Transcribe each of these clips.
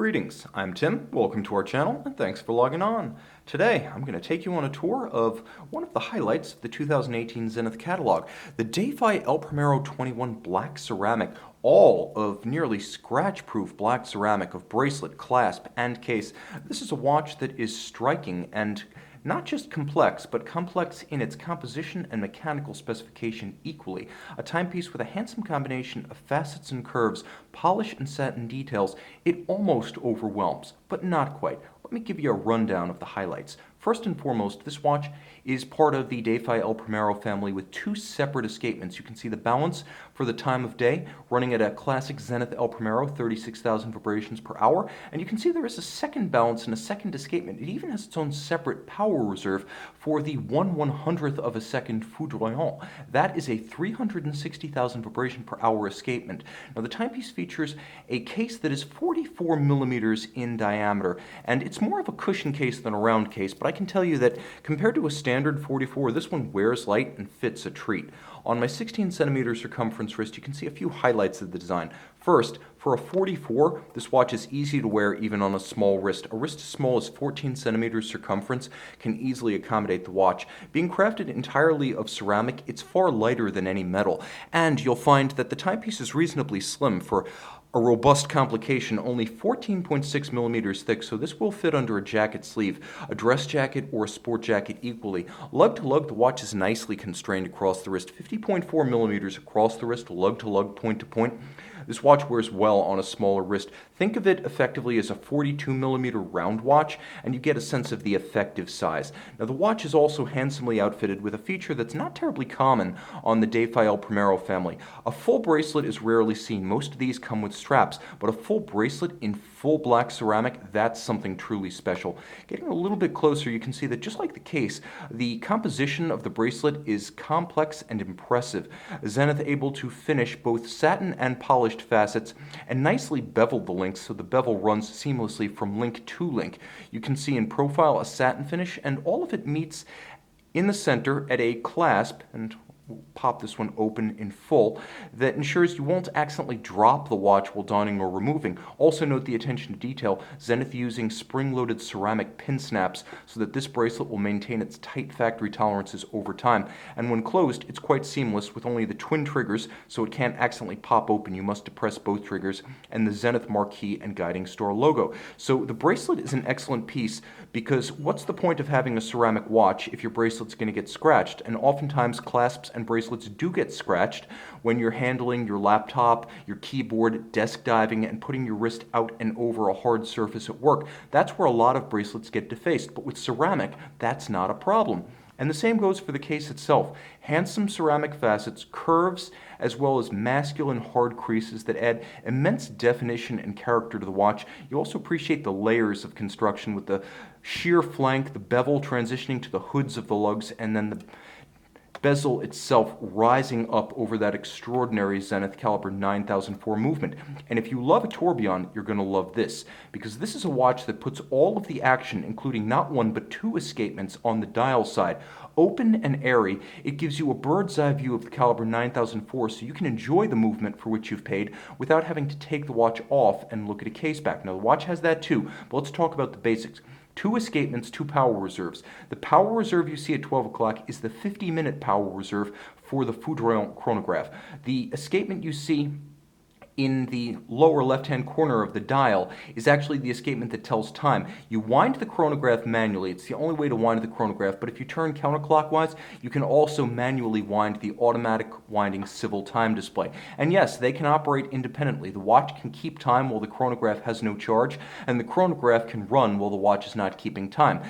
Greetings, I'm Tim, welcome to our channel, and thanks for logging on. Today, I'm going to take you on a tour of one of the highlights of the 2018 Zenith catalog, the Defy El Primero 21 black ceramic, all of nearly scratch-proof black ceramic of bracelet, clasp, and case. This is a watch that is striking and not just complex, but complex in its composition and mechanical specification equally. A timepiece with a handsome combination of facets and curves, polish and satin details. It almost overwhelms, but not quite. Let me give you a rundown of the highlights. First and foremost, this watch is part of the Defy El Primero family with two separate escapements. You can see the balance for the time of day running at a classic Zenith El Primero, 36,000 vibrations per hour, and you can see there is a second balance and a second escapement. It even has its own separate power reserve for the 1/100th of a second foudroyant. That is a 360,000 vibration per hour escapement. Now the timepiece features a case that is 44 millimeters in diameter, and it's more of a cushion case than a round case, but I can tell you that compared to a standard 44, this one wears light and fits a treat. On my 16 centimeter circumference wrist, you can see a few highlights of the design. First, for a 44, this watch is easy to wear even on a small wrist. A wrist as small as 14 centimeters circumference can easily accommodate the watch. Being crafted entirely of ceramic, it's far lighter than any metal, and you'll find that the timepiece is reasonably slim for a robust complication, only 14.6 millimeters thick, so this will fit under a jacket sleeve, a dress jacket, or a sport jacket equally. Lug-to-lug, the watch is nicely constrained across the wrist, 50.4 millimeters across the wrist, lug-to-lug, point-to-point. This watch wears well on a smaller wrist. Think of it effectively as a 42 millimeter round watch, and you get a sense of the effective size. Now the watch is also handsomely outfitted with a feature that's not terribly common on the Defy El Primero family. A full bracelet is rarely seen. Most of these come with straps, but a full bracelet in full black ceramic, that's something truly special. Getting a little bit closer, you can see that just like the case, the composition of the bracelet is complex and impressive. Zenith able to finish both satin and polished facets and nicely beveled the links so the bevel runs seamlessly from link to link. You can see in profile a satin finish, and all of it meets in the center at a clasp, and we'll pop this one open in full, that ensures you won't accidentally drop the watch while donning or removing. Also note the attention to detail, Zenith using spring-loaded ceramic pin snaps so that this bracelet will maintain its tight factory tolerances over time. And when closed, it's quite seamless with only the twin triggers, so it can't accidentally pop open. You must depress both triggers, and the Zenith marquee and guiding star logo. So the bracelet is an excellent piece because what's the point of having a ceramic watch if your bracelet's going to get scratched? And oftentimes clasps and bracelets do get scratched when you're handling your laptop, your keyboard, desk diving, and putting your wrist out and over a hard surface at work. That's where a lot of bracelets get defaced, but with ceramic, that's not a problem. And the same goes for the case itself. Handsome ceramic facets, curves, as well as masculine hard creases that add immense definition and character to the watch. You also appreciate the layers of construction with the sheer flank, the bevel transitioning to the hoods of the lugs, and then the bezel itself rising up over that extraordinary Zenith caliber 9004 movement. And if you love a tourbillon, you're going to love this, because this is a watch that puts all of the action, including not one but two escapements, on the dial side. Open and airy, it gives you a bird's eye view of the caliber 9004, so you can enjoy the movement for which you've paid without having to take the watch off and look at a case back. Now the watch has that too, but let's talk about the basics. Two escapements, two power reserves. The power reserve you see at 12 o'clock is the 50-minute power reserve for the foudroyant chronograph. The escapement you see in the lower left-hand corner of the dial is actually the escapement that tells time. You wind the chronograph manually. It's the only way to wind the chronograph, but if you turn counterclockwise, you can also manually wind the automatic winding civil time display. And yes, they can operate independently. The watch can keep time while the chronograph has no charge, and the chronograph can run while the watch is not keeping time.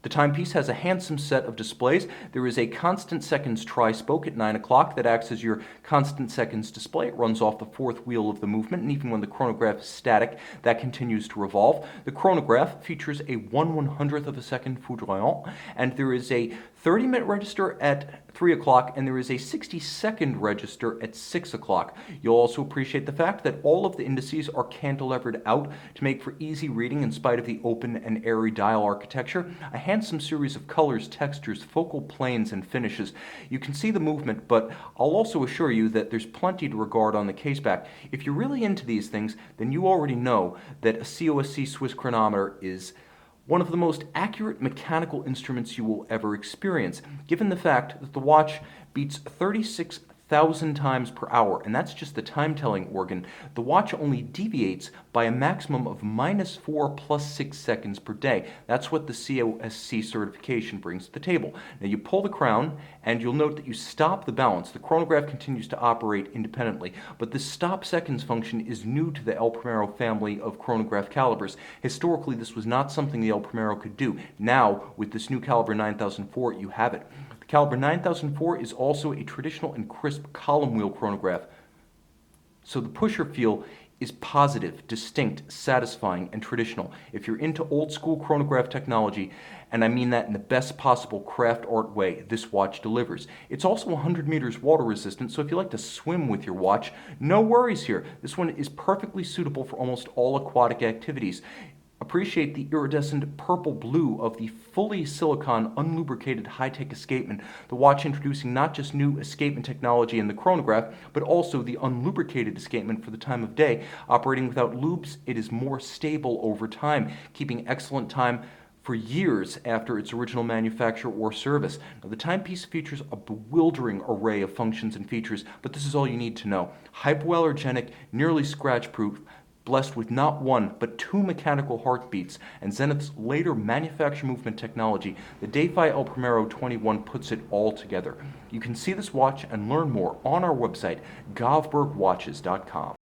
The timepiece has a handsome set of displays. There is a constant seconds tri-spoke at 9 o'clock that acts as your constant seconds display. It runs off the fourth wheel of the movement, and even when the chronograph is static, that continues to revolve. The chronograph features a 1/100th of a second foudroyant, and there is a 30-minute register at 3 o'clock, and there is a 60-second register at 6 o'clock. You'll also appreciate the fact that all of the indices are cantilevered out to make for easy reading in spite of the open and airy dial architecture. A handsome series of colors, textures, focal planes, and finishes. You can see the movement, but I'll also assure you that there's plenty to regard on the caseback. If you're really into these things, then you already know that a COSC Swiss chronometer is one of the most accurate mechanical instruments you will ever experience, given the fact that the watch beats 36,000 times per hour, and that's just the time-telling organ. The watch only deviates by a maximum of -4 + 6 seconds per day. That's what the COSC certification brings to the table. Now you pull the crown, and you'll note that you stop the balance. The chronograph continues to operate independently, but the stop seconds function is new to the El Primero family of chronograph calibers. Historically, this was not something the El Primero could do. Now, with this new caliber 9004, you have it. The caliber 9004 is also a traditional and crisp column wheel chronograph, so the pusher feel is positive, distinct, satisfying, and traditional. If you're into old school chronograph technology, and I mean that in the best possible craft art way, this watch delivers. It's also 100 meters water resistant, so if you like to swim with your watch, no worries here. This one is perfectly suitable for almost all aquatic activities. Appreciate the iridescent purple blue of the fully silicone unlubricated high-tech escapement, the watch introducing not just new escapement technology in the chronograph, but also the unlubricated escapement for the time of day. Operating without lubes, it is more stable over time, keeping excellent time for years after its original manufacture or service. Now, the timepiece features a bewildering array of functions and features, but this is all you need to know. Hypoallergenic, nearly scratch-proof, blessed with not one, but two mechanical heartbeats, and Zenith's later manufacture movement technology, the Defy El Primero 21 puts it all together. You can see this watch and learn more on our website, govbergwatches.com.